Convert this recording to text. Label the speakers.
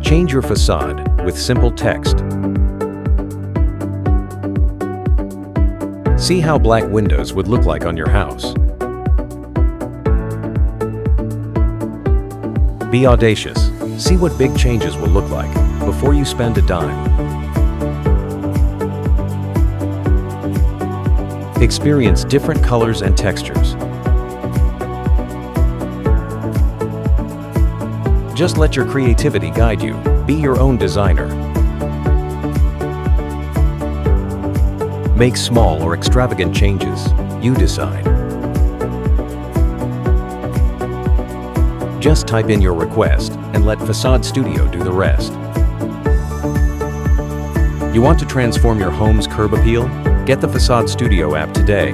Speaker 1: Change your facade with simple text. See how black windows would look like on your house. Be audacious. See what big changes will look like before you spend a dime. Experience different colors and textures. Just let your creativity guide you. Be your own designer. Make small or extravagant changes. You decide. Just type in your request and let Facade Studio do the rest. You want to transform your home's curb appeal? Get the Facade Studio app today.